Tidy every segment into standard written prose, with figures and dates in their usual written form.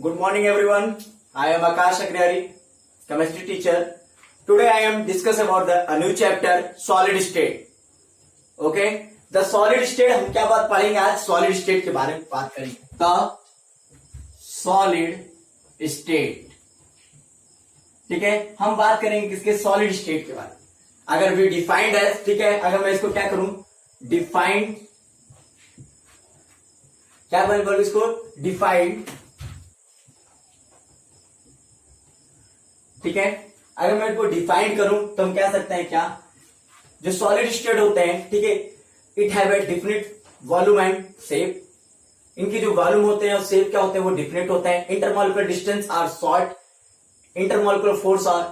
Good morning everyone. I am Akash Agriyari, chemistry teacher. Today I am discuss about a new chapter solid state. Okay? The solid state हम क्या बात पढ़ेंगे आज solid state के बारे में बात करेंगे. The solid state. ठीक है, हम बात करेंगे किसके solid state के बारे में. अगर we defined as, ठीक है, अगर मैं इसको क्या करूं defined, क्या बोलूं इसको defined, ठीक है. अगर मैं इसको डिफाइन करूं तो हम कह सकते हैं क्या, जो सॉलिड स्टेट होते हैं, ठीक है, it have a definite volume and shape. इनके जो वॉल्यूम होते हैं और शेप क्या होते हैं वो डिफिनिट होते हैं. Intermolecular distance are short, intermolecular force are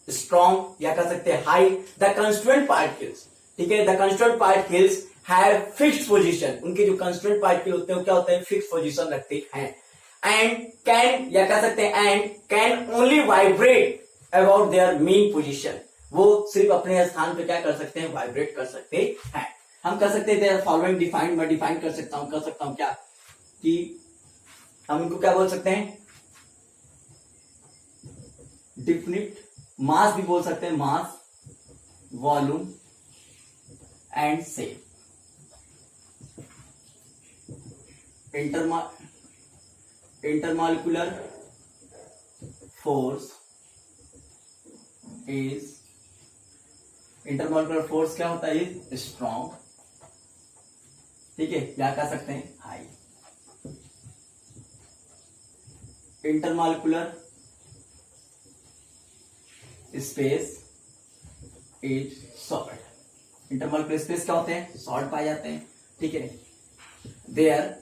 strong या कह सकते हैं हाई. द कंस्टिट्यूएंट पार्टिकल्स, ठीक है, the constituent particles have fixed position. उनके जो कंस्टिट्यूएंट पार्टिकल होते हैं वो क्या होते हैं, फिक्स पोजीशन रखते हैं. एंड कैन या कह सकते हैं and can only vibrate about their mean position. वो सिर्फ अपने स्थान पे क्या कर सकते हैं, वाइब्रेट कर सकते हैं. हम कर सकते हैं फॉलोइंग डिफाइंड, मैं डिफाइन कर सकता हूं क्या कि हम इनको क्या बोल सकते हैं, डिफिनिट मास भी बोल सकते हैं, mass, volume and shape. Intermolecular force is, intermolecular force क्या होता है, इज स्ट्रॉन्ग, ठीक है, या कह सकते हैं high. Intermolecular space is short. Intermolecular space क्या होते हैं, शॉर्ट पाए जाते हैं, ठीक है. देयर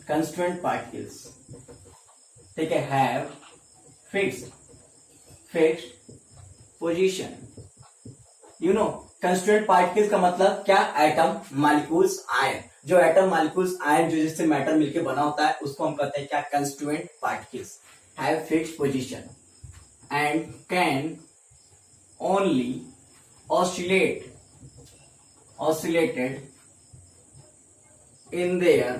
constituent particles, ठीक है, have fixed position. You know, constituent particles का मतलब क्या, एटम, मॉलिक्यूल्स, आयन. जो एटम, मॉलिक्यूल्स, आयन जो जिससे मैटर मिलके बना होता है उसको हम कहते हैं क्या, constituent particles. Have fixed position and can only oscillated in their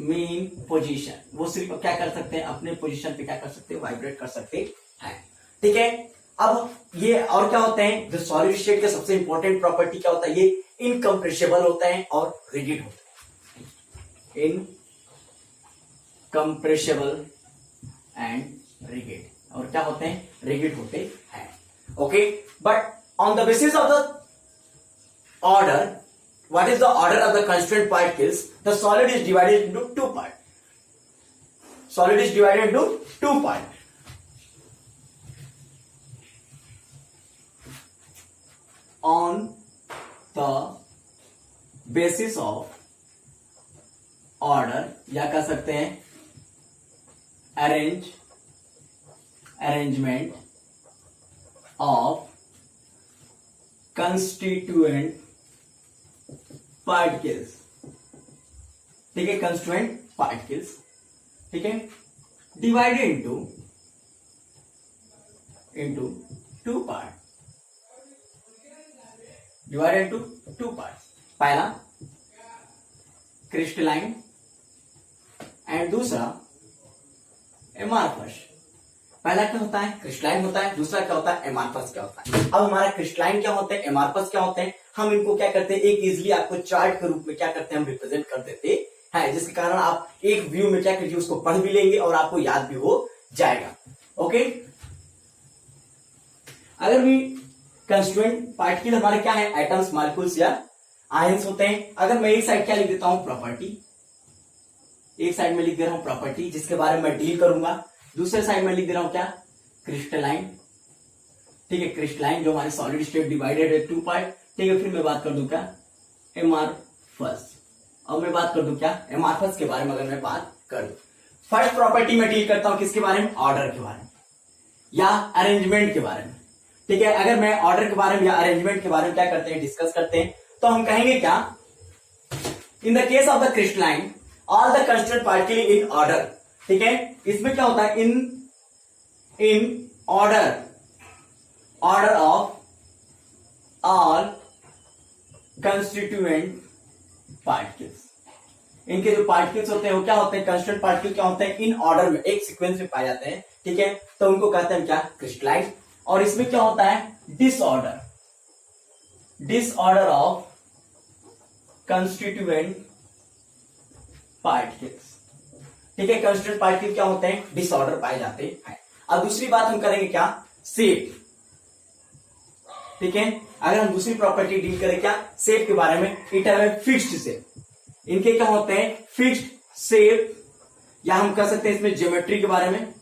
mean position. वो सिर्फ क्या कर सकते हैं, अपने पोजीशन पे क्या कर सकते हैं, वाइब्रेट कर सकते हैं, ठीक है. अब ये और क्या होते हैं, जो सॉलिड स्टेट के सबसे इंपॉर्टेंट प्रॉपर्टी क्या होता है, ये इनकम्प्रेसिबल होता है और रिजिड होता है. इनकम्प्रेसिबल एंड रिजिड, और क्या होते हैं, रिजिड होते हैं. Okay, but on the basis of the order, what is the order of the constituent particles, the solid is divided into two parts. Solid is divided into two parts. On the basis of order या कह सकते हैं arrangement of constituent particles, ठीक है, constituent particles, ठीक है, divided into two part, divided into two parts. पहला crystalline and दूसरा एमार्फस. पहला क्या होता है, क्रिस्टलाइन होता है, दूसरा क्या होता है, एमार्फस क्या होता है. अब हमारा क्रिस्टलाइन क्या होते हैं, एमार्फस क्या होते हैं, हम इनको क्या करते हैं, एक इजिली आपको चार्ट के रूप में क्या करते हैं, हम रिप्रेजेंट कर देते हैं, जिसके कारण आप एक व्यू में क्या कीजिए, उसको पढ़ भी लेंगे और आपको याद भी हो जाएगा. ओके, अगर भी कंस्टिट्यूएंट पार्टिकल हमारे क्या है, एटम्स, मॉलिक्यूल्स या आयंस होते हैं. अगर मैं एक साइड क्या लिख देता हूं, प्रॉपर्टी, एक साइड में लिख दे रहा हूं प्रॉपर्टी जिसके बारे में मैं डील करूंगा. दूसरे साइड में लिख दे रहा हूं क्या, क्रिस्टलाइन, ठीक है, क्रिस्टलाइन जो हमारे सॉलिड स्टेट डिवाइडेड है टू पार्ट, ठीक है. फिर मैं बात कर दूं क्या, एमार्फस. अब मैं बात कर दूं क्या, एमार्फस के बारे में. अगर मैं बात कर दूं, फर्स्ट प्रॉपर्टी में डील करता हूं किसके बारे में, ऑर्डर के बारे में या अरेंजमेंट के बारे में, ठीक है. अगर मैं ऑर्डर के बारे में या अरेंजमेंट के बारे में क्या करते हैं, डिस्कस करते हैं, तो हम कहेंगे क्या, इन the case of the crystalline all the constituent particle in order, ठीक है. इसमें क्या होता है, in order of all constituent particles, इनके जो पार्टिकल्स होते हैं वो क्या होते हैं, कांस्टेंट पार्टिकल क्या होते हैं, इन ऑर्डर में एक सीक्वेंस में पाए जाते हैं, ठीक है, तो उनको कहते हैं क्या, क्रिस्टलाइन। और इसमें क्या होता है, डिसऑर्डर ऑफ कंस्टिट्यूएंट पार्टिकल्स, ठीक है, कंस्टिट्यूएंट पार्टिकल क्या होते हैं, डिसऑर्डर पाए जाते हैं। अब दूसरी बात हम करेंगे क्या, शेप, ठीक है, अगर हम दूसरी प्रॉपर्टी डील करें क्या, शेप के बारे में, it have a fixed shape, इनके क्या होते हैं, फिक्स्ड शेप, या हम कह सकते हैं इसमें ज्योमेट्री के बारे में,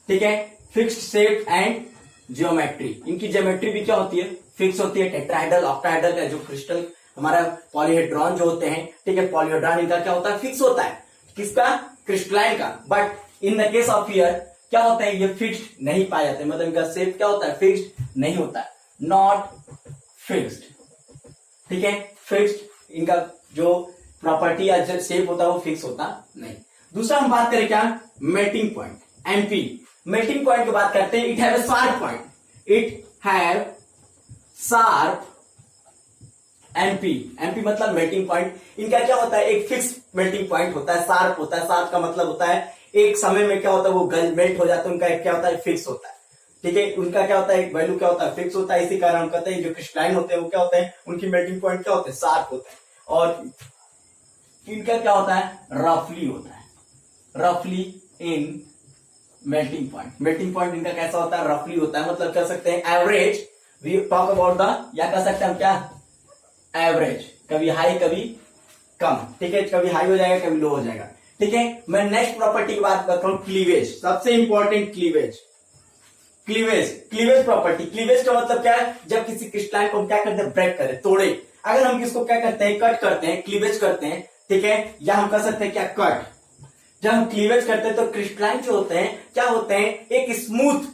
ठीक है, फिक्स्ड शेप एंड ज्योमेट्री, इनकी ज्योमेट्री भी क्या होती है, फिक्स होती है, टेट्राहेड्रल, ऑक्टाहेड्रल का जो क्रिस्टल हमारा पॉलीहेड्रॉन जो होते हैं, ठीक है, पॉलीहेड्रॉन इनका क्या होता है, फिक्स होता है, किसका, क्रिस्टलाइन का। But in the case of here क्या होता है, ये फिक्स्ड नहीं पाए जाते, मतलब इनका शेप क्या होता है, फिक्स्ड नहीं होता है, नॉट फिक्स्ड, ठीक है, फिक्स्ड इनका जो प्रॉपर्टी या जो शेप होता है वो फिक्स होता नहीं। दूसरा हम बात करें क्या, melting point, MP, melting point की बात करते हैं, it have a sharp point, it have sharp MP, MP मतलब मेल्टिंग पॉइंट, इनका क्या होता है, एक फिक्स मेल्टिंग पॉइंट होता है, शार्प होता है, शार्प का मतलब होता है एक समय में क्या होता है वो मेल्ट हो जाता है, उनका क्या होता है, फिक्स होता है, ठीक है, उनका क्या होता है, वैल्यू क्या होता है, फिक्स होता है, इसी कारण हम कहते हैं जो क्रिस्टलाइन होते हैं वो क्या होते हैं, उनकी मेल्टिंग पॉइंट क्या होते हैं, शार्प होता है, और इनका क्या होता है, रफली होता है, रफली इन मेल्टिंग पॉइंट, मेल्टिंग पॉइंट इनका कैसा होता है, रफली होता है, मतलब कह सकते हैं average, we talk about the, या कह सकते हैं हम क्या, एवरेज, कभी हाई कभी कम, ठीक है, कभी हाई हो जाएगा कभी लो हो जाएगा, ठीक है। मैं नेक्स्ट प्रॉपर्टी की बात करता हूं, क्लीवेज, सबसे important cleavage, cleavage property, cleavage का मतलब क्या है, जब किसी क्रिस्टलाइन को हम क्या करते हैं, ब्रेक करें, तोड़े, अगर हम किसको क्या करते हैं, कट करते हैं, क्लीवेज करते हैं, ठीक है, या हम कह सकते हैं क्या, कट, जब हम क्लीवेज करते हैं तो क्रिस्टलाइन जो होते हैं क्या होते हैं, एक स्मूथ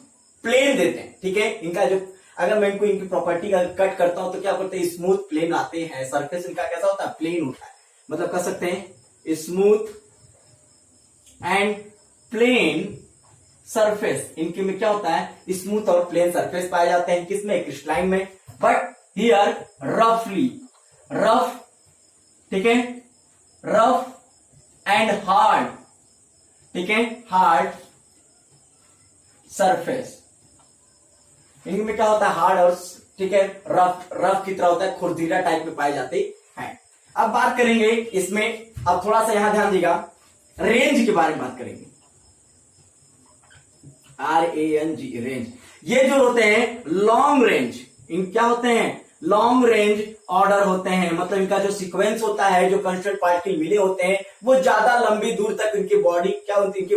प्लेन देते हैं, ठीक है, इनका जो, अगर मैं इनको इनकी प्रॉपर्टी का कट करता हूं तो क्या करते हैं, स्मूथ प्लेन आते हैं, सरफेस इनका कैसा होता है, प्लेन होता है, मतलब कह सकते हैं स्मूथ एंड प्लेन सरफेस, इनके में क्या होता है, स्मूथ और प्लेन सरफेस पाए जाते हैं, किसमें, क्रिस्टलाइन में। बट हियर रफली, रफ, ठीक है, रफ एंड हार्ड, ठीक है, हार्ड सरफेस, इनमें क्या होता है, हार्ड और, ठीक है, रफ, रफ की तरह होता है, खुरदीला टाइप में पाए जाते हैं। अब बात करेंगे इसमें, अब थोड़ा सा यहां ध्यान दीजिएगा, रेंज के बारे में बात करेंगे, RANG, रेंज, ये जो होते हैं लॉन्ग रेंज, इन क्या होते हैं, लॉन्ग रेंज ऑर्डर होते हैं, मतलब इनका जो सीक्वेंस होता है, जो कंस्टेंट पार्टिकल मिले होते हैं वो ज्यादा लंबी दूर तक इनकी बॉडी क्या होती है, इनके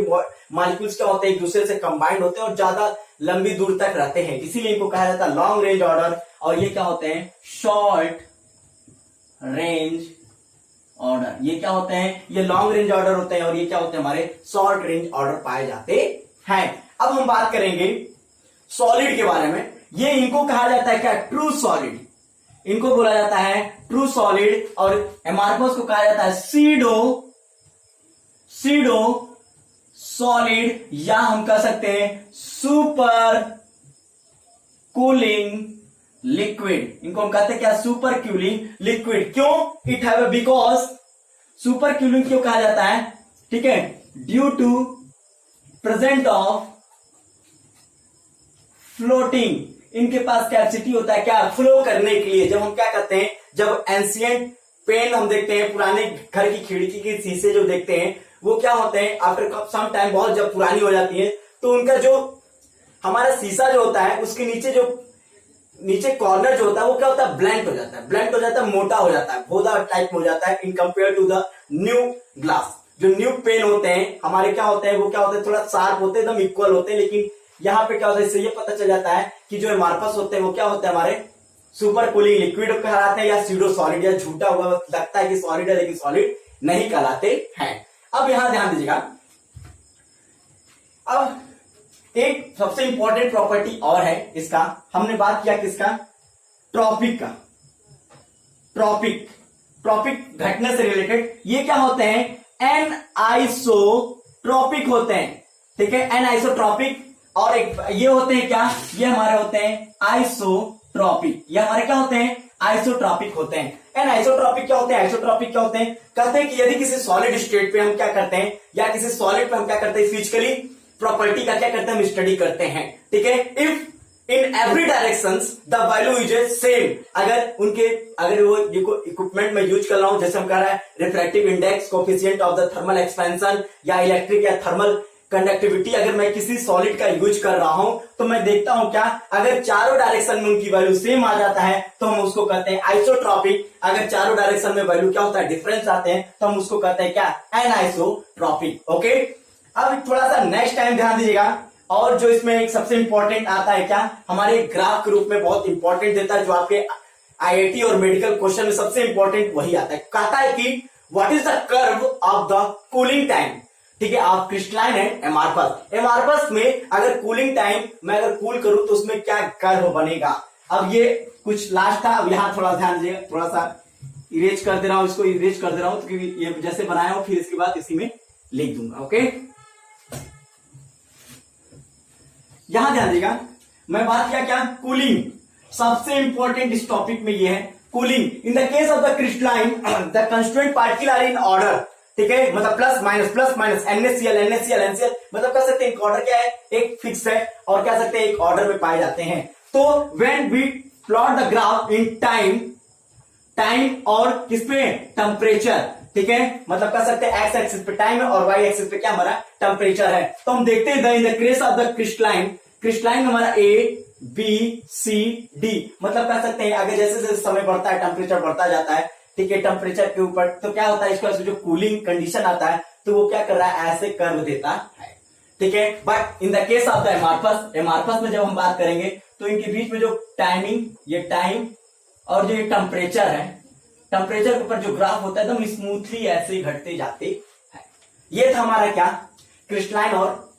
मॉलिक्यूल्स क्या होते हैं, एक दूसरे से कंबाइंड होते हैं और ज्यादा लंबी दूर तक रहते हैं, इसीलिए इनको कहा जाता है लॉन्ग रेंज ऑर्डर। और ये क्या होते हैं, शॉर्ट रेंज ऑर्डर, ये क्या होते हैं, ये लॉन्ग रेंज ऑर्डर होते हैं और ये क्या होते हैं, हमारे शॉर्ट रेंज ऑर्डर पाए जाते हैं। अब हम बात करेंगे सॉलिड के बारे में, ये इनको कहा जाता है क्या, ट्रू सॉलिड, इनको बोला जाता है ट्रू सॉलिड, और एमार्फस को कहा जाता है सीडो सॉलिड, या हम कह सकते हैं सुपर कूलिंग लिक्विड, इनको हम कहते हैं क्या, सुपर कूलिंग लिक्विड, क्यों, it have, because, super cooling क्यों कहा जाता है, ठीक है, due to present of floating, इनके पास कैपेसिटी होता है क्या, फ्लो करने के लिए। जब हम क्या करते हैं, जब एंशिएंट पेन हम देखते हैं, पुराने घर की खिड़की के शीशे जो देखते हैं वो क्या होते हैं, आफ्टर सम टाइम, बहुत जब पुरानी हो जाती है तो उनका जो हमारा शीशा जो होता है उसके नीचे जो नीचे कॉर्नर जो होता है वो क्या होता है, ब्लैंक हो जाता है, ब्लैंक हो जाता है, मोटा हो जाता है, भोदा टाइप हो जाता है, in compare to the new glass. जो न्यू पेन होते हैं हमारे क्या होते हैं, वो क्या होते हैं, थोड़ा शार्प होते हैं, एकदम इक्वल होते हैं, लेकिन यहाँ पे क्या होता है, इससे ये पता चल जाता है कि जो मार्पस होते हैं वो क्या होते हैं, हमारे सुपर कूलिंग लिक्विड कहलाते हैं, या सीडो सॉलिड, या झूठा हुआ लगता है कि सॉलिड है लेकिन सॉलिड नहीं कहलाते हैं। अब यहां ध्यान दीजिएगा, अब एक सबसे इंपॉर्टेंट प्रॉपर्टी और है इसका, हमने बात किया किसका, ट्रॉपिक का, ट्रॉपिक घटना से रिलेटेड, ये क्या होते हैं, एनआइसोट्रॉपिक होते हैं, ठीक है, एनआइसोट्रॉपिक, और एक ये होते हैं क्या, ये हमारे होते हैं आइसोट्रॉपिक, ये हमारे क्या होते हैं, आइसोट्रॉपिक होते हैं। एनआइसोट्रॉपिक क्या होते हैं? आइसोट्रॉपिक क्या होते हैं? कहते हैं कि यदि किसी सॉलिड स्टेट पे हम क्या करते हैं, या किसी सॉलिड पे हम क्या करते हैं, फिजिकली प्रॉपर्टी का क्या करते हैं, हम स्टडी करते हैं, ठीक है। If in every direction the value is a same, अगर वो इक्विपमेंट में यूज कर रहा हूं, जैसे हम कह रहे हैं refractive index, coefficient of the thermal expansion, या इलेक्ट्रिक या थर्मल कंडक्टिविटी, अगर मैं किसी सॉलिड का यूज कर रहा हूं तो मैं देखता हूं क्या, अगर चारों डायरेक्शन में उनकी वैल्यू सेम आ जाता है तो हम उसको कहते हैं आइसोट्रॉपिक। अगर चारों डायरेक्शन में वैल्यू क्या होता है, डिफरेंस आते हैं, तो हम उसको कहते हैं क्या, एनआइसोट्रॉपिक। ओके, अब थोड़ा सा नेक्स्ट टाइम ध्यान दीजिएगा। और जो इसमें एक सबसे इंपॉर्टेंट आता है क्या, हमारे ग्राफ के रूप में बहुत इंपॉर्टेंट देता है, जो आपके आईआईटी और मेडिकल क्वेश्चन में सबसे इंपॉर्टेंट वही आता है। कहता है कि what is the curve of the cooling time, ठीक है, आप क्रिस्टलाइन एंड एमार्फस। एमार्फस में अगर कूलिंग टाइम मैं अगर कूल करूं तो उसमें क्या कर्व बनेगा। अब ये कुछ लास्ट था, अब यहां थोड़ा ध्यान दीजिएगा, थोड़ा सा इरेज कर दे रहा हूं, इसको इरेज कर दे रहा हूं, तो क्योंकि ये जैसे बनाया हूं फिर इसके बाद इसी में लिख दूंगा। ओके, यहां ध्यान दीजिएगा, मैं बात किया क्या, कूलिंग। सबसे इंपॉर्टेंट इस टॉपिक में ये है cooling. In the case of the crystalline the constituent particle are in order, ठीक है, मतलब प्लस माइनस NaCl NaCl, मतलब कह सकते हैं ऑर्डर क्या है, एक फिक्स है, और कह सकते हैं एक ऑर्डर में पाए जाते हैं। तो when we plot the graph in time और किस पे, टेम्परेचर, ठीक है, मतलब कह सकते हैं एक्स एक्सिस पे टाइम है और वाई एक्सिस पे क्या हमारा टेम्परेचर है। तो हम देखते हैं इन the case of the crystalline हमारा ABCD, मतलब कह सकते हैं अगर जैसे जैसे समय बढ़ता है टेम्परेचर बढ़ता जाता है, ठीक है, टेम्परेचर के ऊपर, तो क्या होता है, इसका जो कूलिंग कंडीशन आता है तो वो क्या कर रहा है, ऐसे कर्व देता है, ठीक है। But in the case of the amorphous में जब हम बात करेंगे तो इनके बीच में जो टाइमिंग, ये टाइम और जो ये टेम्परेचर है, टेम्परेचर के ऊपर जो ग्राफ होता है एकदम स्मूथली ऐसे घटते जाते हैं। ये था हमारा क्या, क्रिस्टलाइन और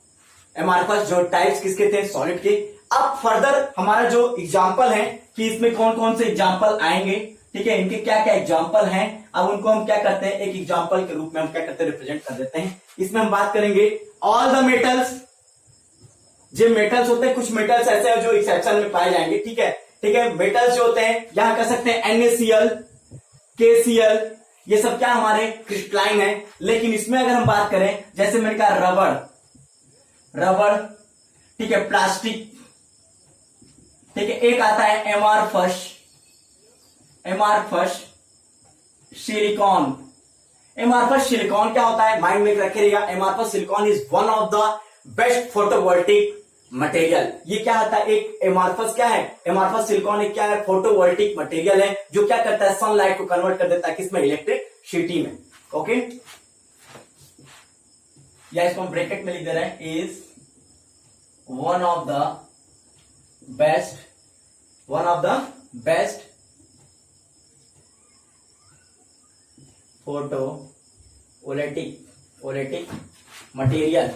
एमार्फस, जो टाइप्स किसके थे, सॉलिड के। अब फर्दर हमारा जो एग्जाम्पल है कि इसमें कौन कौन से एग्जाम्पल आएंगे, ठीक है, इनके क्या क्या एग्जाम्पल हैं, अब उनको हम क्या करते हैं, एक एग्जाम्पल के रूप में हम क्या करते हैं, रिप्रेजेंट कर देते हैं। इसमें हम बात करेंगे ऑल द मेटल्स। जो मेटल्स होते हैं, कुछ मेटल्स ऐसे हैं जो एक्सेप्शन में पाए जाएंगे, ठीक है, मेटल्स जो होते हैं, यहां कह सकते हैं NaCl KCl, ये सब क्या हमारे क्रिस्टलाइन है। लेकिन इसमें अगर हम बात करें, जैसे मैंने कहा रबड़, ठीक है, प्लास्टिक, ठीक है, एक आता है एमार्फस सिलिकॉन। एमार्फस सिलिकॉन क्या होता है, माइंड में रखिएगा, amorphous silicon is one of the best photovoltaic material. ये क्या होता है, एक एमार्फस क्या है, एमार्फस सिलिकॉन एक क्या है, फोटोवोल्टिक मटेरियल है, जो क्या करता है, सनलाइट को कन्वर्ट कर देता है किसमें, इलेक्ट्रिसिटी में। ओके, या इसको हम ब्रैकेट में लिख दे रहे हैं, is one of the best photovoltaic material,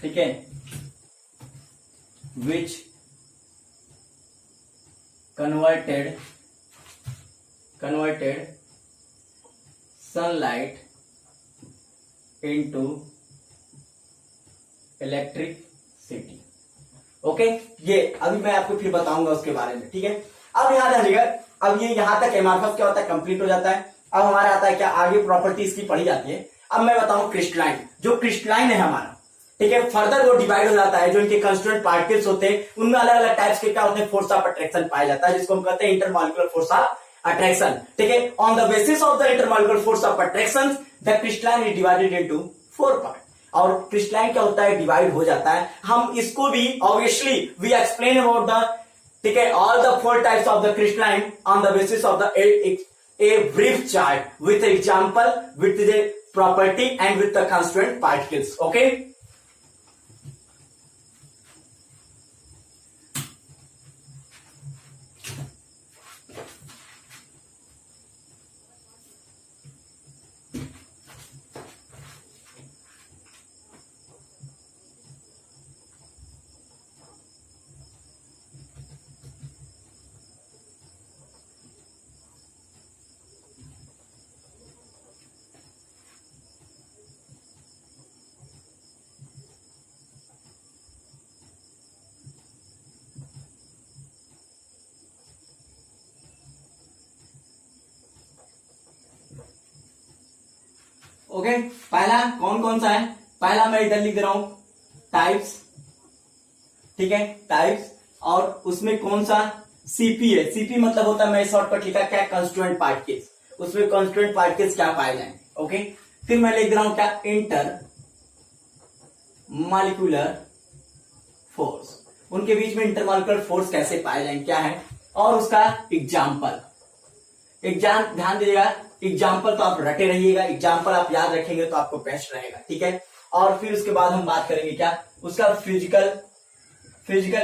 ठीक है, which converted sunlight into electricity. Okay, ये अभी मैं आपको फिर बताऊंगा उसके बारे में, ठीक है। अब यहां जानिएगा, अब ये यहां तक एमार्फस क्या होता है, कंप्लीट हो जाता है। अब हमारा आता है क्या, आगे प्रॉपर्टीज की पढ़ी जाती है। अब मैं बताऊं क्रिस्टलाइन, जो क्रिस्टलाइन है हमारा, ठीक है, फर्दर वो डिवाइड हो जाता है, जो इनके कंस्टिट्यूएंट पार्टिकल्स होते हैं उनमें अलग अलग टाइप्स के क्या होते हैं, फोर्स ऑफ अट्रैक्शन पाया जाता है, जिसको हम कहते हैं इंटरमॉलिक्यूलर फोर्स ऑफ अट्रैक्शन, ठीक है। On the basis of the intermolecular force of attraction the crystalline is divided into 4 part. और क्रिस्टलाइन क्या होता है, डिवाइड हो जाता है। हम इसको भी obviously we explain about the, ठीक है, all the 4 types of the crystalline on the basis of the a brief chart with example, with the property and with the constituent particles. Okay, okay, पहला कौन कौन सा है, पहला मैं इधर लिख दे रहा हूं टाइप्स, ठीक है, टाइप्स, और उसमें कौन सा सीपी है, सीपी मतलब होता है, मैं शॉर्टकट लिखा क्या, कंस्टिट्यूएंट पार्टिकल्स, उसमें कंस्टिट्यूएंट पार्टिकल्स क्या पाए जाएंगे, ओके। फिर मैं लिख दे रहा हूं क्या, इंटर मॉलिक्यूलर फोर्स, उनके बीच में इंटरमॉलिक्यूलर फोर्स कैसे पाए जाएंगे, क्या है, और उसका एग्जाम्पल, ध्यान दीजिएगा, एग्जाम्पल तो आप रटे रहिएगा, एग्जाम्पल आप याद रखेंगे तो आपको बेस्ट रहेगा, ठीक है। और फिर उसके बाद हम बात करेंगे क्या, उसका फिजिकल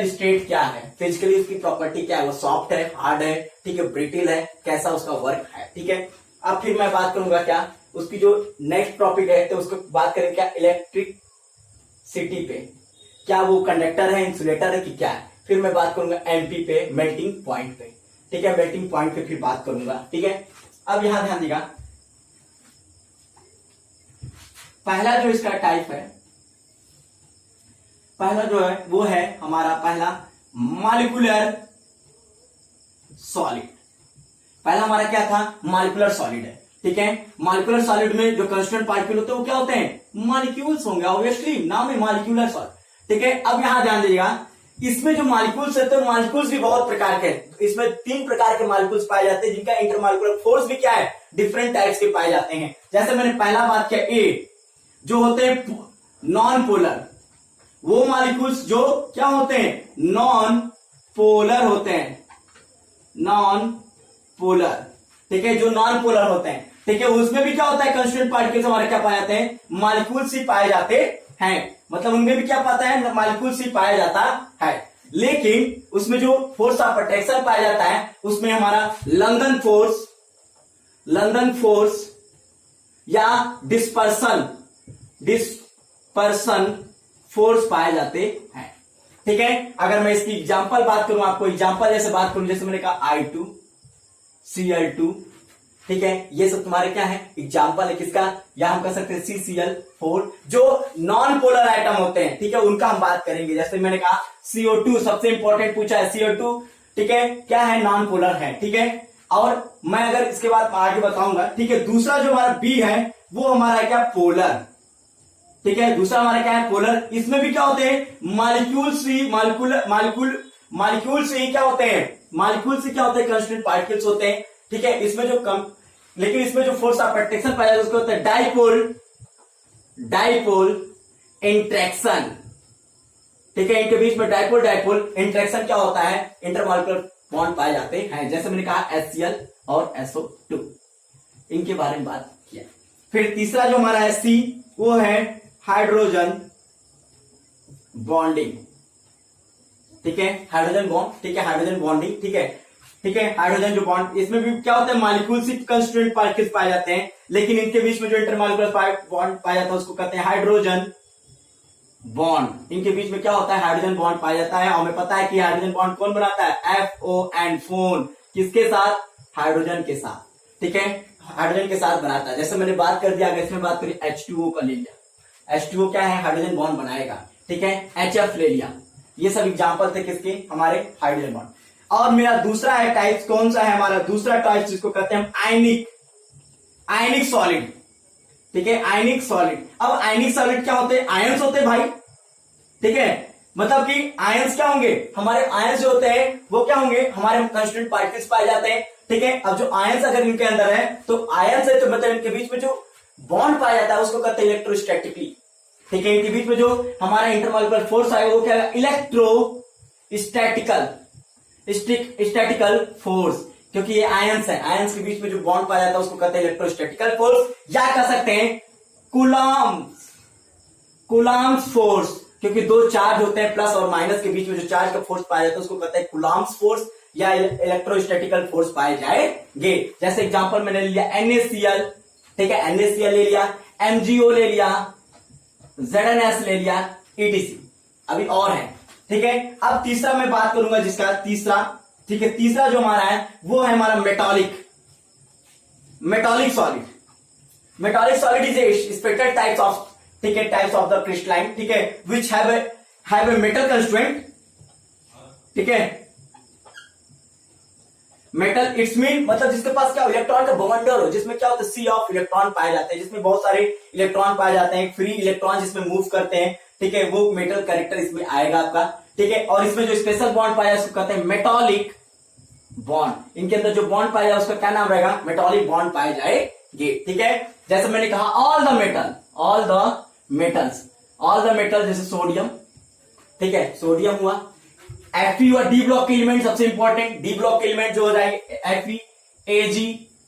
स्टेट क्या है, फिजिकली उसकी प्रॉपर्टी क्या है, वो सॉफ्ट है, हार्ड है, ठीक है, ब्रिटिल है, कैसा उसका वर्क है, ठीक है। अब फिर मैं बात करूंगा क्या, उसकी जो नेक्स्ट टॉपिक है तो उसको बात करेंगे क्या, इलेक्ट्रिसिटी पे, क्या वो कंडक्टर है, इंसुलेटर है कि क्या है। फिर मैं बात करूंगा एमपी पे, मेल्टिंग पॉइंट पे, ठीक है, मेल्टिंग पॉइंट पे फिर बात करूंगा, ठीक है। अब यहां ध्यान देगा, पहला जो इसका टाइप है, पहला जो है वो है हमारा पहला मॉलिक्यूलर सॉलिड, पहला हमारा क्या था, मॉलिक्यूलर सॉलिड है, ठीक है। मॉलिक्यूलर सॉलिड में जो कंस्टिट्यूएंट पार्टिकल होते हैं वो क्या होते हैं, मॉलिक्यूल्स होंगे, ऑब्वियसली नाम है मॉलिक्यूलर सॉलिड, ठीक है। अब यहां ध्यान दीजिएगा, इसमें जो मॉलिक्यूल्स होते हैं, मॉलिक्यूल्स भी बहुत प्रकार के हैं, इसमें 3 प्रकार के मॉलिक्यूल्स पाए जाते हैं, जिनका इंटरमॉलिक्यूलर फोर्स भी क्या है, डिफरेंट टाइप्स के पाए जाते हैं। जैसे मैंने पहला बात किया, ए जो होते हैं नॉन पोलर, वो मॉलिक्यूल्स जो क्या होते हैं, नॉन पोलर होते हैं, नॉन पोलर, ठीक है, जो नॉन पोलर होते हैं, ठीक है, उसमें भी क्या होता है, कंस्टिट्यूएंट पार्टिकल्स हमारे क्या पाए जाते हैं, मॉलिक्यूल्स ही पाए जाते हैं, मतलब उनमें भी क्या पाता है, मॉलिक्यूल्स ही पाया जाता है। लेकिन उसमें जो फोर्स ऑफ अट्रैक्शन पाया जाता है, उसमें हमारा लंदन फोर्स या डिस्पर्सन फोर्स पाए जाते हैं, ठीक है। अगर मैं इसकी एग्जांपल बात करूं, आपको एग्जांपल जैसे बात करूं, जैसे मैंने कहा I2 Cl2, ठीक है, ये सब तुम्हारे क्या है, एग्जांपल है किसका, या हम कह सकते हैं CCl4, जो नॉन पोलर आइटम होते हैं, ठीक है, उनका हम बात करेंगे। जैसे मैंने कहा CO2 सबसे इंपॉर्टेंट पूछा है, CO2, ठीक है, क्या है, नॉन पोलर है, ठीक है। और मैं अगर इसके बाद आगे बताऊंगा, ठीक है। दूसरा जो हमारा B है वो हमारा है क्या, पोलर, ठीक है, दूसरा हमारा क्या है, पोलर। इसमें भी क्या होते हैं, मॉलिक्यूल्स ही क्या होते हैं, मॉलिक्यूल्स ही क्या होते हैं, कंस्टिट्यूएंट पार्टिकल्स होते हैं, ठीक है। इसमें जो लेकिन इसमें जो फोर्स ऑफ अट्रैक्शन पाया जाता है उसको होता है डाइपोल इंट्रैक्शन, ठीक है, इनके बीच में डाइपोल इंट्रैक्शन क्या होता है, इंटरमॉलिक्यूलर बॉन्ड पाए जाते हैं। जैसे मैंने कहा HCl और SO2, इनके बारे में बात किया। फिर तीसरा जो हमारा है C, वो है हाइड्रोजन बॉन्डिंग, ठीक है, हाइड्रोजन बॉन्ड, ठीक है, हाइड्रोजन बॉन्डिंग, ठीक है, ठीक है, हाइड्रोजन जो बॉन्ड, इसमें भी क्या होता है, मॉलिक्यूल्स ही कंस्टिट्यूएंट पार्टिकल्स पाए जाते हैं, लेकिन इनके बीच में जो इंटरमॉलिक्यूलर बॉन्ड पाया जाता है उसको कहते हैं हाइड्रोजन बॉन्ड। इनके बीच में क्या होता है, हाइड्रोजन बॉन्ड पाया जाता है। और हमें पता है कि हाइड्रोजन बॉन्ड कौन बनाता है, FON, फोन, किसके साथ, हाइड्रोजन के साथ, ठीक है, हाइड्रोजन के साथ बनाता है। जैसे मैंने बात कर दिया, अगर इसमें बात करें H2O का ले लिया, H2O क्या है, हाइड्रोजन बॉन्ड बनाएगा, ठीक है, HF ले लिया, ये सब एग्जांपल थे किसके, हमारे हाइड्रोजन बॉन्ड। और मेरा दूसरा है टाइप, कौन सा है हमारा दूसरा टाइप, जिसको कहते हैं आयनिक सॉलिड, ठीक है, आयनिक सॉलिड। अब आयनिक सॉलिड क्या होते हैं, आयंस होते हैं भाई, ठीक है, मतलब कि आयंस क्या होंगे, हमारे आयंस जो होते हैं वो क्या होंगे, हमारे कंस्टिट्यूएंट पार्टिकल्स पाए जाते हैं, ठीक है। अब जो आयंस अगर इनके अंदर है तो आयंस है, तो मतलब इनके बीच में जो बॉन्ड पाया जाता है उसको कहते हैं इलेक्ट्रोस्टैटिकली, ठीक है, इनके बीच में जो हमारा इंटरमॉलिक्यूलर फोर्स आएगा वो क्या है, इलेक्ट्रोस्टैटिकल फोर्स, क्योंकि ये आयंस है, आयंस के बीच में जो बॉन्ड पाया जाता है उसको कहते हैं इलेक्ट्रोस्टैटिकल फोर्स, या कह सकते हैं कूलम्ब्स फोर्स, क्योंकि दो चार्ज होते हैं प्लस और माइनस के बीच में जो चार्ज का फोर्स पाया जाता है उसको कहते हैं कूलम्ब्स फोर्स या इलेक्ट्रोस्टैटिकल फोर्स पाए जाएंगे। जैसे एग्जांपल मैंने लिया NaCl, ठीक है, NaCl ले लिया, MgO ले लिया, ZnS ले लिया, ETC, अभी और है, ठीक है। अब तीसरा मैं बात करूंगा जिसका तीसरा, ठीक है, तीसरा जो हमारा है वो है हमारा metallic solid is a spectral types of, ठीक है, टाइप्स ऑफ द क्रिस्टलाइन, ठीक है, which have a metal constituent, ठीक है, मेटल इट्स मीन मतलब जिसके पास क्या इलेक्ट्रॉन का बवंडर हो, जिसमें क्या होता है सी ऑफ इलेक्ट्रॉन पाए जाते हैं, जिसमें बहुत सारे इलेक्ट्रॉन पाए जाते हैं, फ्री इलेक्ट्रॉन जिसमें मूव करते हैं, ठीक है, वो मेटल कैरेक्टर इसमें आएगा आपका, ठीक है। और इसमें जो स्पेशल बॉन्ड पाया उसको कहते हैं मेटॉलिक बॉन्ड। इनके अंदर जो बॉन्ड पाया जाए उसका क्या नाम रहेगा, मेटॉलिक बॉन्ड पाए जाएंगे, ठीक है। जैसे मैंने कहा ऑल द मेटल जैसे सोडियम, ठीक है, सोडियम हुआ, Fe हुआ, डी ब्लॉक के एलिमेंट सबसे इंपॉर्टेंट, डी ब्लॉक के एलिमेंट जो हो जाएंगे Fe, Ag,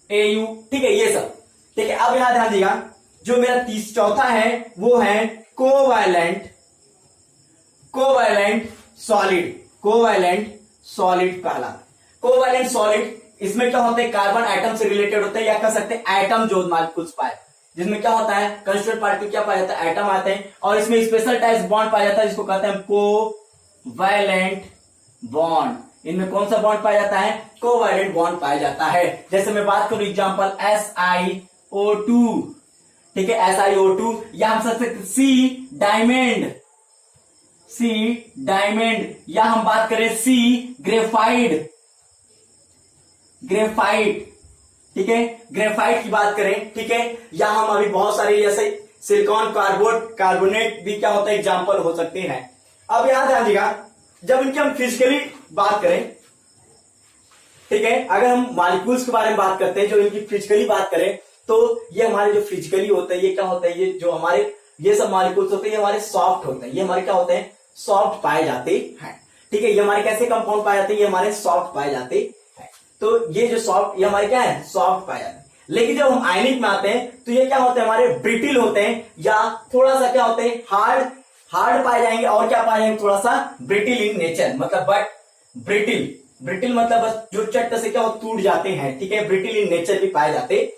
Au, ठीक है, ये सब, ठीक है। अब यहां ध्यान दीजिएगा, जो मेरा चौथा है वो है कोवैलेंट सॉलिड कहलाता। कोवैलेंट सॉलिड, इसमें क्या होता है कार्बन एटम से रिलेटेड होता है, या कह सकते हैं एटम जो मॉलिक्यूल्स पाए, जिसमें क्या होता है कंस्टिट्यूएंट पार्टिकल क्या पाया जाता है, एटम आते हैं, और इसमें स्पेशल टाइप बॉन्ड पाया जाता है जिसको कहते हैं कोवैलेंट बॉन्ड। इनमें कौन सा बॉन्ड पाया जाता है, कोवैलेंट बॉन्ड पाया जाता है। जैसे मैं बात करूं एग्जांपल SiO2, ठीक है, SiO2, या हम सकते सी डायमंड, या हम बात करें सी ग्रेफाइट, ठीक है, ग्रेफाइट की बात करें, ठीक है, या हम अभी बहुत सारे जैसे सिलिकॉन कार्बोनेट भी क्या होता है एग्जांपल हो सकते हैं। अब यहां ध्यान दीजिएगा, जब इनकी हम फिजिकली बात करें, ठीक है, अगर हम मॉलिक्यूल्स के बारे में बात करते हैं, जो इनकी फिजिकली बात करें, तो ये हमारे जो फिजिकली होता है, ये क्या होता है, ये जो हमारे ये सब मॉलिक्यूल्स होते हैं, ये हमारे सॉफ्ट होते हैं, ये हमारे क्या होते हैं, सॉफ्ट पाए जाते हैं, ठीक है। ये हमारे कैसे कंपाउंड पाए जाते हैं, ये हमारे सॉफ्ट पाए जाते हैं। तो ये जो सॉफ्ट, ये हमारे क्या है, सॉफ्ट पाए जाते हैं। लेकिन जब हम आयनिक में आते हैं तो ये क्या होते हैं, हमारे ब्रिटिल होते हैं, या थोड़ा सा क्या होते हैं, हार्ड पाए जाएंगे, और क्या पाए जाएंगे, थोड़ा सा ब्रिटिल इन नेचर, मतलब बट ब्रिटिल मतलब बस जो चट से क्या हो टूट जाते हैं, ठीक है, ब्रिटिल इन नेचर भी पाए जाते हैं।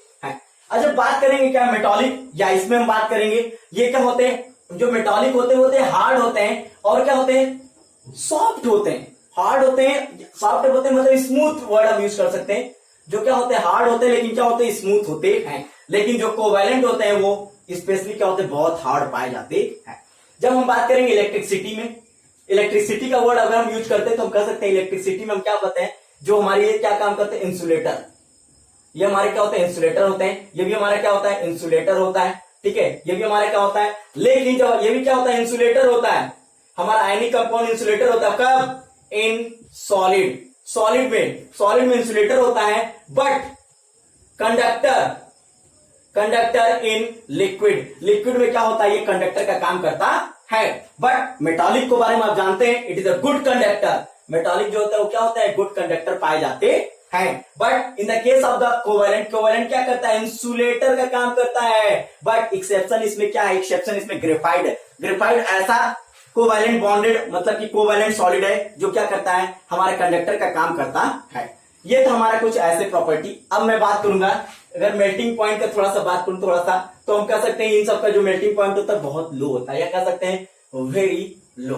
अच्छा, बात करेंगे क्या मेटॉलिक, या इसमें हम बात करेंगे, ये क्या होते हैं, जो मेटॉलिक होते हैं हार्ड होते हैं, और क्या होते हैं सॉफ्ट होते हैं। हार्ड होते हैं, सॉफ्ट होते हैं, मतलब स्मूथ वर्ड हम यूज कर सकते हैं। जो क्या होते हैं हार्ड होते हैं, लेकिन क्या होते हैं स्मूथ होते हैं। लेकिन जो कोवैलेंट होते हैं वो स्पेशली क्या होते हैं, बहुत हार्ड पाए जाते हैं। जब हम बात करेंगे इलेक्ट्रिसिटी में, इलेक्ट्रिसिटी का वर्ड अगर हम यूज करते हैं तो हम कह सकते हैं इलेक्ट्रिसिटी में हम क्या कहते हैं, जो हमारे ये क्या काम करते हैं, इंसुलेटर, ये हमारे क्या होते हैं, इंसुलेटर होते हैं। ये भी हमारा क्या होता है, इंसुलेटर होता है, ठीक है, ये भी हमारा क्या होता है। लेकिन जब ये भी क्या होता है, इंसुलेटर होता है, हमारा आयनिक कंपाउंड इंसुलेटर होता है, कब, इन सॉलिड में इंसुलेटर होता है, बट कंडक्टर इन लिक्विड में क्या होता है, ये कंडक्टर का काम करता है। बट मेटॉलिक के बारे में आप जानते हैं, it is a good conductor. Metallic जो होता है वो क्या होता है, गुड कंडक्टर पाए जाते हैं। But in the case of the covalent क्या करता है, इंसुलेटर का काम करता है। बट एक्सेप्शन इसमें क्या है, एक्सेप्शन इसमें ग्रेफाइट ऐसा कोवैलेंट बॉन्डेड, मतलब कि कोवैलेंट सॉलिड है जो क्या करता है, हमारे कंडक्टर का काम करता है। ये तो हमारा कुछ ऐसे प्रॉपर्टी। अब मैं बात करूंगा, अगर मेल्टिंग पॉइंट का थोड़ा सा बात करूं थोड़ा सा, तो हम कह सकते हैं इन सबका जो मेल्टिंग पॉइंट होता है बहुत लो होता है, या कह सकते हैं वेरी लो,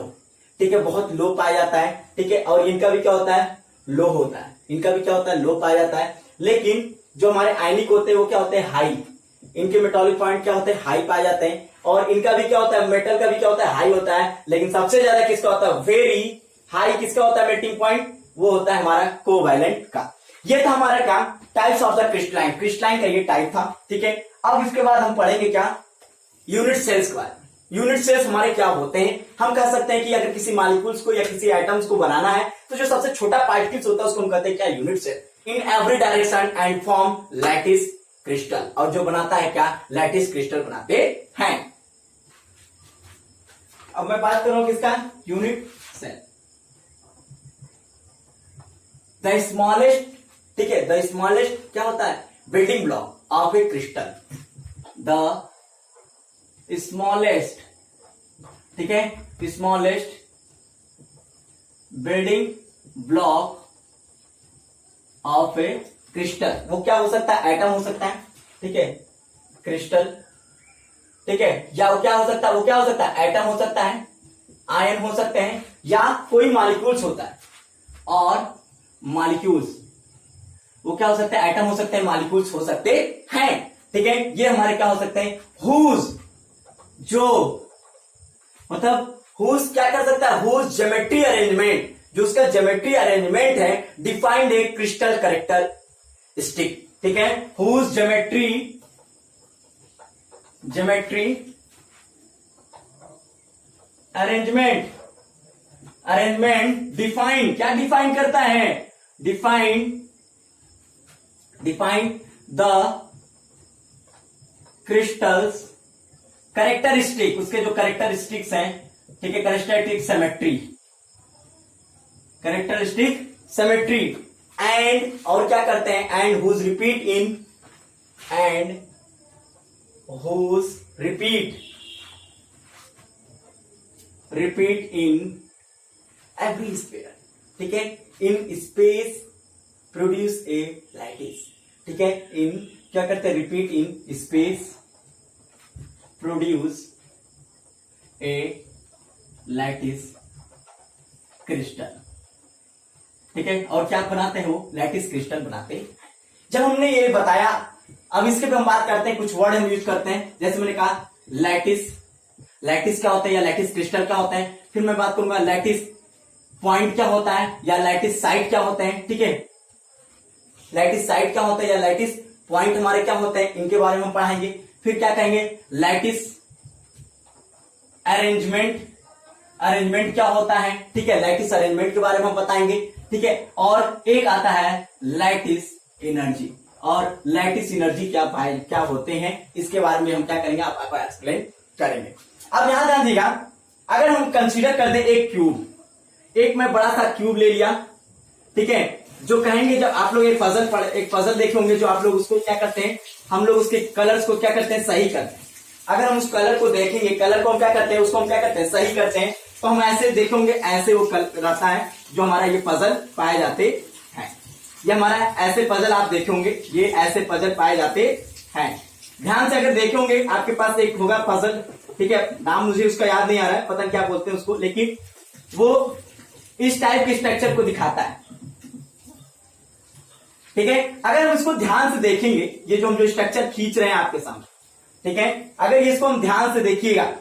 ठीक है, बहुत लो पाया जाता है, ठीक है। और इनका भी क्या होता है, लो होता है, इनका भी क्या होता है, लो पाया जाता है। लेकिन जो हमारे आयनिक होते हैं वो क्या होते हैं, हाई, इनके मेटॉलिक पॉइंट क्या होते हैं, हाई पाए जाते हैं। और इनका भी क्या होता है, मेटल का भी क्या होता है, हाई होता है। लेकिन सबसे ज्यादा किसका होता है, वेरी हाई किसका होता है मेल्टिंग पॉइंट, वो होता है हमारा कोवैलेंट का। ये था हमारा क्या, टाइप्स ऑफ द क्रिस्टलाइन का ये टाइप था, ठीक है। अब इसके बाद हम पढ़ेंगे क्या, यूनिट सेल्स के बारे में। यूनिट सेल्स हमारे क्या होते हैं, हम कह सकते हैं कि अगर किसी मॉलिक्यूल्स को या किसी एटम्स को बनाना है तो जो सबसे छोटा पार्टिकल्स होता है उसको हम कहते हैं क्या, unit cell. In every direction and form lattice crystal, और जो बनाता है क्या, लैटिस क्रिस्टल बनाते हैं। अब मैं बात करूं किसका, यूनिट सेल। द स्मॉलेस्ट, ठीक है, द स्मॉलेस्ट क्या होता है, building block of A crystal, the smallest, ठीक है, smallest building block of A crystal, वो क्या हो सकता है, एटम हो सकता है, ठीक है, क्रिस्टल, ठीक है, या वो क्या हो सकता है, वो क्या हो सकता है, एटम हो सकता है, आयन हो सकते हैं, या कोई मॉलिक्यूल्स होता है। और मॉलिक्यूल्स वो क्या हो सकता है, एटम हो सकते हैं, मॉलिक्यूल्स हो सकते हैं, ठीक है। ये हमारे क्या हो सकते हैं, हुज, जो मतलब हुज क्या कर सकता है, हुज ज्योमेट्री अरेंजमेंट, जो उसका ज्योमेट्री अरेंजमेंट है, डिफाइंड ए क्रिस्टल कैरेक्टरिस्टिक, ठीक है, हुज ज्योमेट्री अरेंजमेंट डिफाइन, क्या डिफाइन करता है, डिफाइन द क्रिस्टल्स कैरेक्टरिस्टिक, उसके जो कैरेक्टरिस्टिक्स हैं, ठीक है, कैरेक्टरिस्टिक सिमेट्री एंड, और क्या करते हैं, and whose repeat in every sphere, ठीक है, in space produce a lattice, ठीक है, इन क्या करते हैं, repeat in space produce a lattice crystal, ठीक है, और क्या बनाते हैं वो, लैटिस क्रिस्टल बनाते हैं। जब हमने ये बताया, अब इसके पे हम बात करते हैं, कुछ वर्ड हम यूज करते हैं, जैसे मैंने कहा लैटिस क्या होता है या लैटिस क्रिस्टल क्या होता है, फिर मैं बात करूंगा लैटिस पॉइंट क्या होता है या लैटिस साइट क्या होते हैं, ठीक है, लैटिस साइट क्या होता है या लैटिस पॉइंट हमारे क्या होते हैं, इनके बारे में हम पढ़ाएंगे। फिर क्या कहेंगे, लैटिस अरेंजमेंट क्या होता है, ठीक है, लैटिस अरेंजमेंट के बारे में हम बताएंगे, ठीक है, और एक आता है लैटिस एनर्जी, और लैटिस एनर्जी क्या होते हैं, इसके बारे में हम क्या करेंगे, आपको एक्सप्लेन करेंगे। अब यहां ध्यान दीजिएगा, अगर हम कंसीडर कर दें एक क्यूब, एक मैं बड़ा सा क्यूब ले लिया, ठीक है, जो कहेंगे, जब आप लोग एक पजल देखे होंगे, जो आप लोग उसको क्या करते हैं, हम लोग उसके कलर्स को क्या करते हैं, सही करते हैं। अगर हम उस कलर को देखेंगे, कलर को हम क्या करते हैं, उसको हम क्या करते हैं, सही करते हैं, तो हम ऐसे देखेंगे, ऐसे वो रहता है जो हमारा ये पजल पाए जाते हैं। ये हमारा ऐसे पजल आप देखेंगे, ये ऐसे पजल पाए जाते हैं। ध्यान से अगर देखेंगे, आपके पास एक होगा पजल, ठीक है, नाम मुझे उसका याद नहीं आ रहा है, पता नहीं क्या बोलते हैं उसको, लेकिन वो इस टाइप के स्ट्रक्चर को दिखाता है, ठीक है। अगर हम इसको ध्यान से देखेंगे, ये जो हम जो स्ट्रक्चर खींच रहे हैं आपके सामने, ठीक है, अगर इसको हम ध्यान से देखिएगा,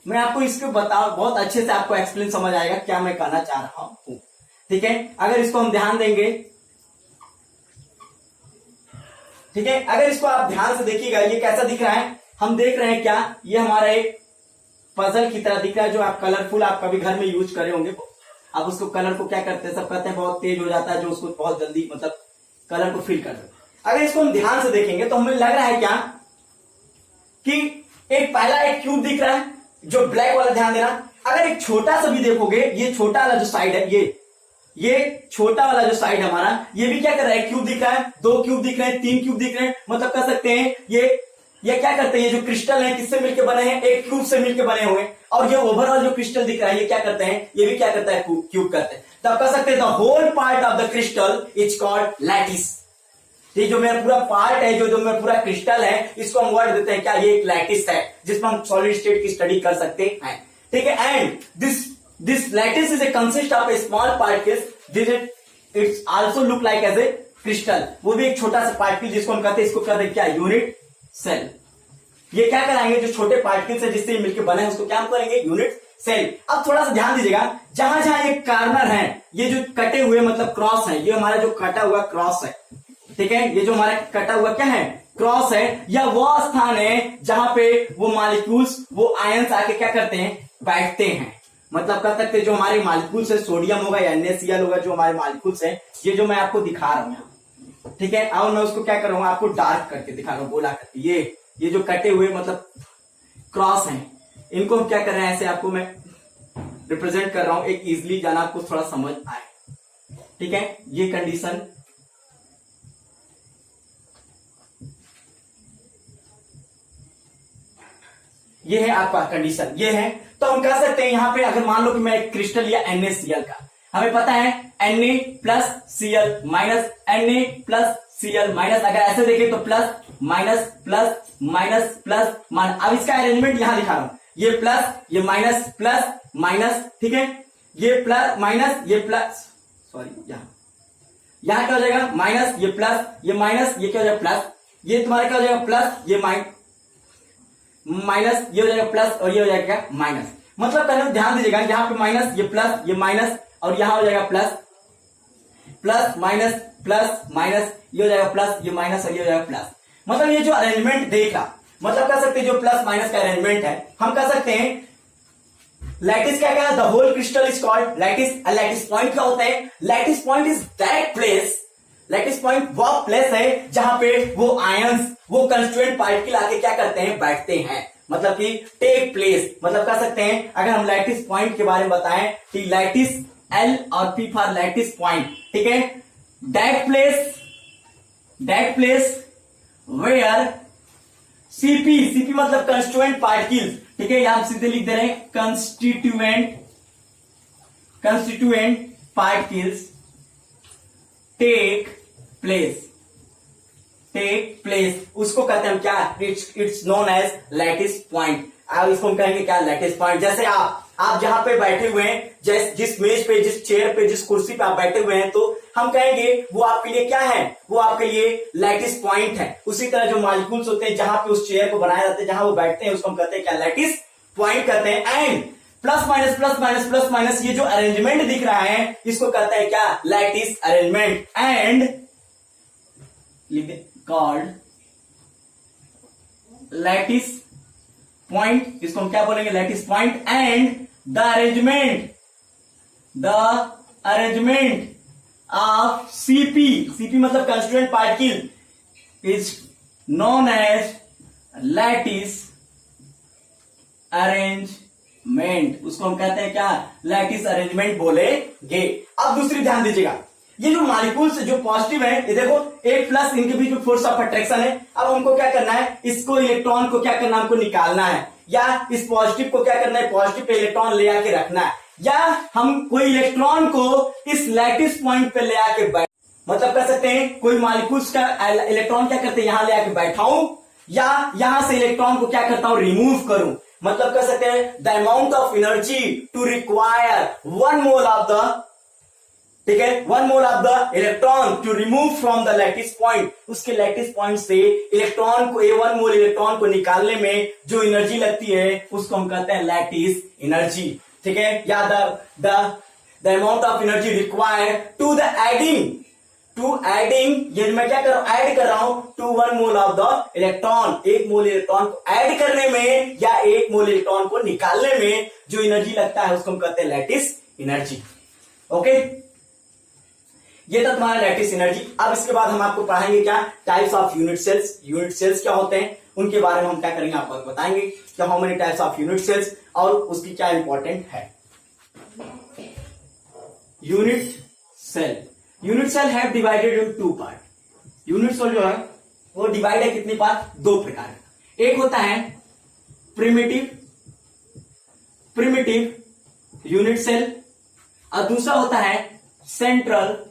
मैं आपको इसको बहुत अच्छे से आपको एक्सप्लेन समझ आएगा क्या मैं कहना चाह रहा हूं, ठीक है। अगर इसको हम ध्यान देंगे, ठीक है, अगर इसको आप ध्यान से देखिएगा, ये कैसा दिख रहा है, हम देख रहे हैं क्या, ये हमारा एक पजल की तरह दिख रहा है, जो आप कलरफुल आप कभी घर में यूज करे होंगे। आप उसको कलर को क्या करते हैं, सब कहते हैं बहुत तेज हो जाता है, जो उसको बहुत जल्दी मतलब कलर को फील करते हैं। अगर इसको हम ध्यान से देखेंगे तो हमें लग रहा है क्या कि एक पहला एक क्यूब दिख रहा है, जो ब्लैक वाला, ध्यान देना, अगर एक छोटा सा भी देखोगे, ये छोटा वाला जो साइड है, ये छोटा वाला जो साइड हमारा, ये भी क्या कर रहा है, क्यूब दिख रहा है, 2 क्यूब दिख रहे हैं, 3 क्यूब दिख रहे हैं, मतलब कह सकते हैं ये क्या करते हैं, ये जो क्रिस्टल है किससे मिलकर बने हैं, एक क्यूब से मिलकर बने हुए, और ये ओवरऑल जो क्रिस्टल दिख रहा है, ये क्या करते हैं, ये भी क्या करता है, क्यूब करते हैं। तो आप कह सकते हैं the whole part of the crystal is called lattice, ये जो मेरा पूरा पार्ट है, जो मेरा पूरा क्रिस्टल है, इसको हम वर्ड देते हैं क्या, ये एक लैटिस है, जिसमें हम सॉलिड स्टेट की स्टडी कर सकते हैं, ठीक है। And this lattice is a consist of a small particles, it's also look like as a crystal, वो भी एक छोटा सा पार्टिकल, जिसको हम कहते हैं, इसको कहते हैं क्या, यूनिट सेल। ये क्या कराएंगे, जो छोटे पार्टिकल्स है जिससे मिलकर बने हैं, उसको क्या हम करेंगे, यूनिट सेल। अब थोड़ा सा ध्यान दीजिएगा, जहां जहां ये कार्नर है, ये जो कटे हुए मतलब क्रॉस है, ये हमारा जो कटा हुआ क्रॉस है, ठीक है, ये जो हमारा कटा हुआ क्या है, क्रॉस है, या वो स्थान है जहां पे वो मॉलिक्यूल्स, वो आयंस आके क्या करते हैं, बैठते हैं। मतलब कह सकते हैं जो हमारे मॉलिक्यूल्स है, सोडियम होगा या NaCl होगा, जो हमारे मॉलिक्यूल्स है, ये जो मैं आपको दिखा रहा हूं, ठीक है। अब मैं उसको क्या कर रहा हूं, आपको डार्क करके दिखा रहा हूं, गोला करके, ये जो कटे हुए मतलब क्रॉस हैं, इनको हम क्या कर रहे हैं, ऐसे आपको मैं रिप्रेजेंट कर रहा हूं, एक इजिली जाना आपको थोड़ा समझ आए, ठीक है। ये कंडीशन, ये है आपका कंडीशन, ये है। तो हम कह सकते हैं यहां पे, अगर मान लो कि मैं एक क्रिस्टल लिया NaCl का, हमें पता है Na+Cl माइनस Na+Cl माइनस, अगर ऐसे देखें तो plus minus plus minus plus minus. अब इसका अरेंजमेंट यहां दिखा रहा हूं, ये प्लस, ये माइनस, प्लस माइनस, ठीक है, ये प्लस माइनस, ये प्लस, सॉरी, यहां क्या हो जाएगा, माइनस, ये प्लस, ये माइनस, ये क्या हो जाएगा, प्लस, ये तुम्हारा क्या हो जाएगा, प्लस, ये माइनस, माइनस, ये हो जाएगा प्लस और ये हो जाएगा माइनस। मतलब पहले ध्यान दीजिएगा, यहाँ पे माइनस, ये प्लस, ये माइनस और यहाँ हो जाएगा प्लस, प्लस माइनस, ये हो जाएगा प्लस, ये माइनस और ये हो जाएगा प्लस। मतलब ये जो अरेंजमेंट देखा, मतलब कह सकते हैं जो प्लस माइनस का अरेंजमेंट है, हम कह सकते हैं लैटिस क्या कहना, the whole crystal is called lattice. Lattice point क्या होता है? Lattice point is that place, lattice point वो प्लेस है जहां पे वो आयंस, वो कंस्टिट्यूएंट पार्टिकल आके क्या करते हैं, बैठते हैं। मतलब कि टेक प्लेस, मतलब कह सकते हैं अगर हम लैटिस पॉइंट के बारे में बताएं कि लैटिस एल और पी फॉर लैटिस पॉइंट, ठीक है। दैट प्लेस वेयर सीपी, सीपी मतलब कंस्टिट्यूएंट पार्टिकल्स, ठीक है। यहां सीधे लिख दे रहे हैं कंस्टिट्यूएंट पार्टिकल्स टेक प्लेस, उसको कहते हैं क्या, it's known as lattice point. अब इसको हम कहेंगे क्या, लैटिस पॉइंट। जैसे आप जहां पे बैठे हुए हैं, जिस मेज पे, जिस चेयर पे, जिस कुर्सी पे आप बैठे हुए हैं, तो हम कहेंगे वो आपके लिए क्या है, वो आपके लिए लैटिस पॉइंट है। उसी तरह जो मॉलिक्यूल्स होते हैं जहां पे उस चेयर को बनाया जाता है, जहां वो बैठते हैं, उसको हम कहते हैं क्या, लैटिस पॉइंट कहते हैं। एंड प्लस माइनस ये जो अरेंजमेंट दिख रहा है, इसको कहते हैं क्या, lattice arrangement. And called lattice point, इसको हम क्या बोलेंगे, lattice point. And the arrangement of CP मतलब constituent particle is known as lattice arrangement, उसको हम कहते हैं क्या, लैटिस अरेंजमेंट बोलेंगे। अब दूसरी ध्यान दीजिएगा, ये जो मॉलिक्यूल्स जो पॉजिटिव है, ये देखो एक प्लस, इनके बीच में फोर्स ऑफ अट्रैक्शन है। अब हमको क्या करना है, इसको इलेक्ट्रॉन को क्या करना है, हमको निकालना है, या इस पॉजिटिव को क्या करना है, पॉजिटिव पे इलेक्ट्रॉन ले आके रखना है, या हम कोई इलेक्ट्रॉन को इस लैटिस पॉइंट पे ले आके बैठ, मतलब कह सकते हैं कोई मॉलिक्यूल्स का इलेक्ट्रॉन क्या करते हैं, यहां ले आके बैठाऊं, या यहां से इलेक्ट्रॉन को क्या करता हूं, रिमूव करूं। मतलब कह सकते हैं the amount of energy to require 1 mole of the, ठीक है, 1 mole of the electron to remove from the lattice point, उसके लैटिस पॉइंट से इलेक्ट्रॉन को, 1 मोल इलेक्ट्रॉन को निकालने में जो एनर्जी लगती है, उसको हम कहते हैं लैटिस एनर्जी, ठीक है। या the amount of energy required to adding, ये मैं क्या कर रहा हूं, ऐड कर रहा हूं, to 1 mole of the electron, 1 mole electron को ऐड करने में या 1 मोल इलेक्ट्रॉन को निकालने में जो एनर्जी लगता है, उसको हम कहते हैं लैटिस एनर्जी। ओके, ये था तुम्हारा लैटिस एनर्जी। अब इसके बाद हम आपको पढ़ाएंगे क्या, types of unit cells. Unit cells क्या होते हैं, उनके बारे में हम क्या करेंगे, आपको बताएंगे कि how many types of unit cells और उसकी क्या इंपॉर्टेंट है। Unit cell have divided in 2 part. Unit cell जो है वो डिवाइड है कितने पार्ट, 2 प्रकार का। एक होता है प्रिमिटिव यूनिट सेल और दूसरा होता है सेंटर्ड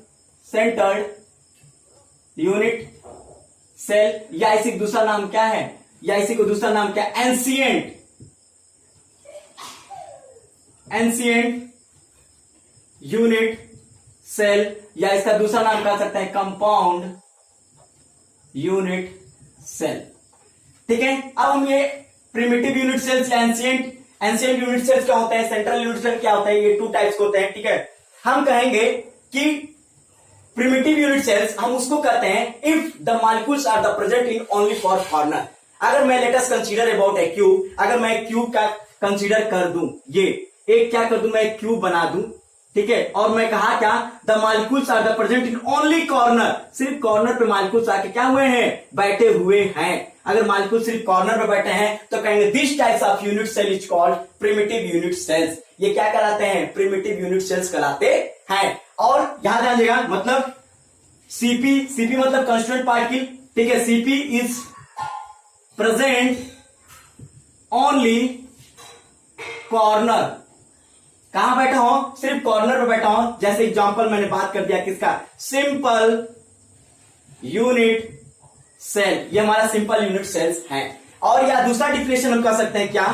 यूनिट सेल, या इसी का दूसरा नाम क्या है, या इसी को दूसरा नाम क्या, एंशिएंट यूनिट सेल, या इसका दूसरा नाम कह सकते हैं कंपाउंड यूनिट सेल, ठीक है। अब हम ये प्रिमिटिव यूनिट सेल्स या एंशिएंट यूनिट सेल्स क्या होते हैं, सेंट्रल यूनिट सेल क्या होता है, ये 2 टाइप्स होते हैं, ठीक है। हम कहेंगे कि प्रिमिटिव यूनिट सेल्स हम उसको कहते हैं if the molecules are the present in only for corner. अगर मैं let us consider about a cube, अगर मैं एक क्यूब का कंसीडर कर दूं, ये एक क्या कर दूं, मैं एक क्यूब बना दूं, ठीक है, और मैं कहा क्या, the molecules are the present in only corner, सिर्फ कॉर्नर पे मॉलिक्यूल्स आके क्या हुए हैं, बैठे हुए हैं। अगर मॉलिक्यूल सिर्फ कॉर्नर पे बैठे हैं तो कहेंगे this types of unit cell is called primitive unit cells. ये क्या कहलाते हैं, प्रिमिटिव यूनिट सेल्स कहलाते हैं। और यहां ध्यान देगा, मतलब सीपी मतलब कंस्टिट्यूएंट पार्टिकल, ठीक है, CP is present only corner, कहां बैठा हूं, सिर्फ कॉर्नर पे बैठा हूं। जैसे एग्जांपल मैंने बात कर दिया किसका, सिंपल यूनिट सेल, ये हमारा सिंपल यूनिट सेल्स है। और या दूसरा डिफिनेशन हम कह सकते हैं क्या,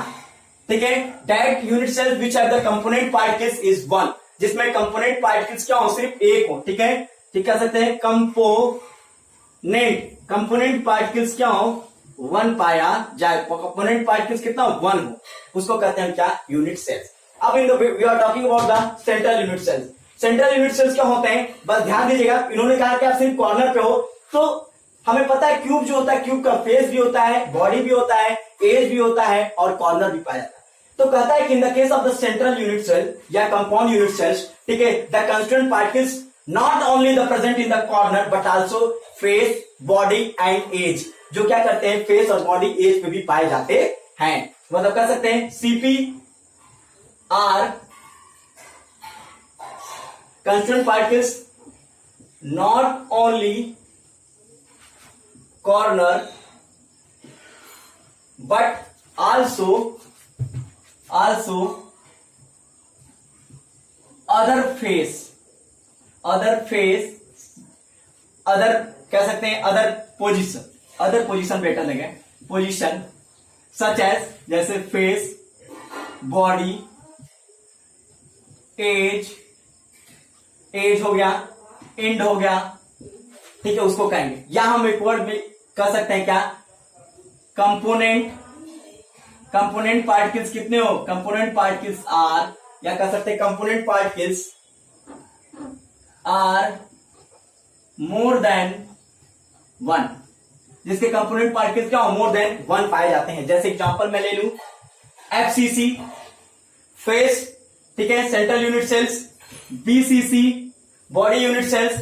ठीक है, that unit cells which have the component particles is 1, जिसमें कंपोनेंट पार्टिकल्स क्या हो, सिर्फ एक हो, ठीक है, ठीक कह सकते हैं कंपोनेंट पार्टिकल्स क्या हो, 1 पाया जाए, कंपोनेंट पार्टिकल्स कितना 1 हो, उसको कहते हैं क्या, यूनिट सेल्स। अब इन we are talking about the central unit cells. Central unit cells क्या होते हैं, बस ध्यान दीजिएगा, इन्होंने कहा कि आप सिर्फ कॉर्नर पे हो, तो हमें पता है क्यूब जो होता है, क्यूब का फेस भी होता है, बॉडी भी होता है, एज भी होता है और कॉर्नर भी पाया जाता है। तो कहता है कि in the case of the central unit cell या कंपाउंड यूनिट सेल्स, ठीक है, the constituent particles not only the present in the corner but also face, body and edge, जो क्या करते हैं, फेस और बॉडी एज पे भी पाए जाते हैं। मतलब कह सकते हैं CP are constituent particles not only corner but also other face, other कह सकते हैं other position बेटर लगे, पोजीशन सच एज, जैसे फेस, बॉडी, एज हो गया, एंड हो गया, ठीक है, उसको कहेंगे। या हम एक वर्ड में कह सकते हैं क्या, कंपोनेंट पार्टिकल्स कितने हो, कंपोनेंट पार्टिकल्स आर, या कह सकते हैं component particles are more than 1, जिसके कंपोनेंट पार्टिकल्स क्या हो, मोर देन 1 पाए जाते हैं। जैसे एग्जांपल मैं ले लूं, एफसीसी फेस, ठीक है, central unit cells, BCC body unit cells,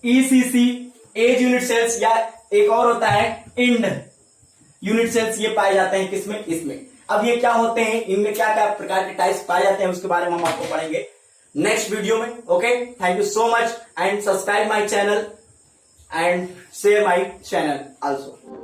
ECC edge unit cells, या एक और होता है इंड यूनिट सेल्स, ये पाए जाते हैं किसमें, इसमें। अब ये क्या होते हैं, इनमें क्या क्या प्रकार के टाइप्स पाए जाते हैं, उसके बारे में हम आपको पढ़ेंगे नेक्स्ट वीडियो में। Okay, thank you so much and subscribe my channel and share my channel also.